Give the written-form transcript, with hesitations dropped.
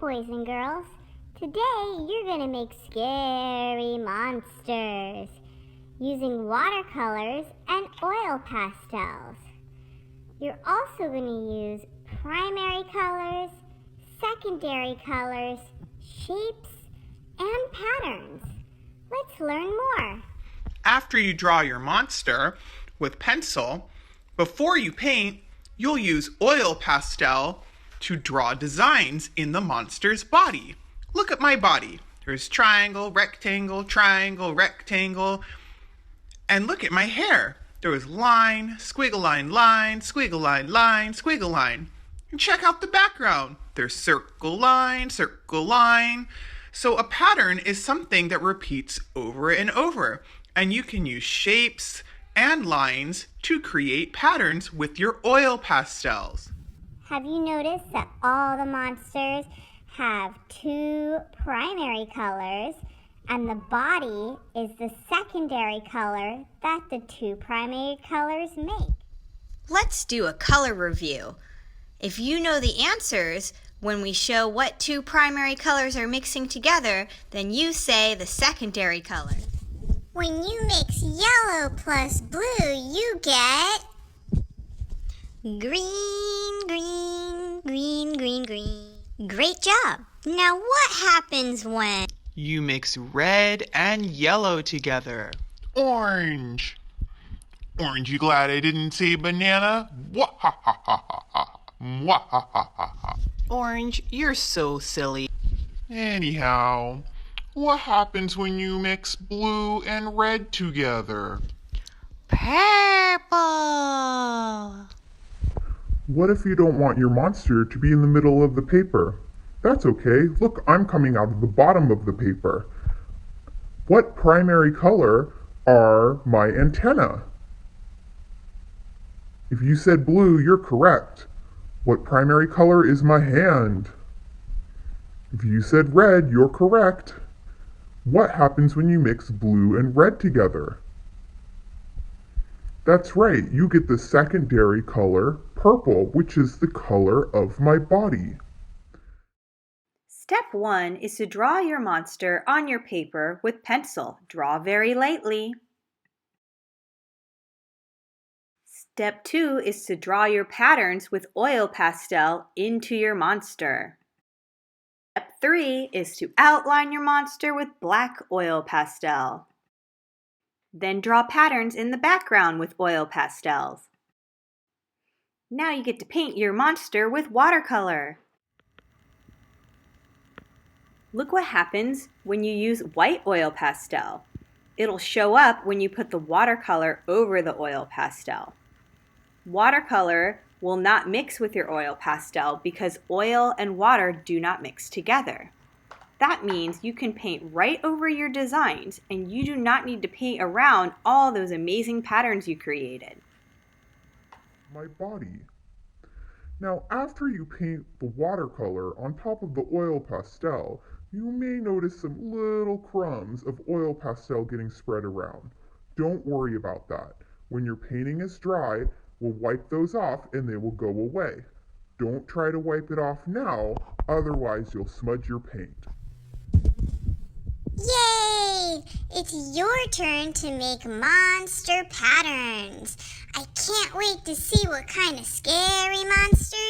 boys and girls. Today you're going to make scary monsters using watercolors and oil pastels. You're also going to use primary colors, secondary colors, shapes, and patterns. Let's learn more. After you draw your monster with pencil, before you paint, you'll use oil pastel to draw designs in the monster's body. Look at my body. There's triangle, rectangle, triangle, rectangle. And look at my hair. There was line, squiggle line, line, squiggle line, line, squiggle line. And check out the background. There's circle line, circle line. So a pattern is something that repeats over and over. And you can use shapes and lines to create patterns with your oil pastels. Have you noticed that all the monsters have two primary colors and the body is the secondary color that the two primary colors make? Let's do a color review. If you know the answers when we show what two primary colors are mixing together, then you say the secondary color. When you mix yellow plus blue, you get green, green, green, green, green. Great job. Now what happens when You mix red and yellow together. Orange. Orange, you glad I didn't say banana? Wah-ha-ha-ha-ha-ha. Mwah-ha-ha-ha-ha. Orange, you're so silly. Anyhow, what happens when you mix blue and red together? Purple. What if you don't want your monster to be in the middle of the paper? That's okay. Look, I'm coming out of the bottom of the paper. What primary color are my antennae? If you said blue, you're correct. What primary color is my hand? If you said red, you're correct. What happens when you mix blue and red together? That's right, you get the secondary color, purple, which is the color of my body. Step 1 is to draw your monster on your paper with pencil. Draw very lightly. Step 2 is to draw your patterns with oil pastel into your monster. Step 3 is to outline your monster with black oil pastel. Then draw patterns in the background with oil pastels. Now you get to paint your monster with watercolor. Look what happens when you use white oil pastel. It'll show up when you put the watercolor over the oil pastel. Watercolor will not mix with your oil pastel because oil and water do not mix together. That means you can paint right over your designs and you do not need to paint around all those amazing patterns you created. My body. Now, after you paint the watercolor on top of the oil pastel, you may notice some little crumbs of oil pastel getting spread around. Don't worry about that. When your painting is dry, we'll wipe those off and they will go away. Don't try to wipe it off now, otherwise you'll smudge your paint. Yay! It's your turn to make monster patterns. I can't wait to see what kind of scary monsters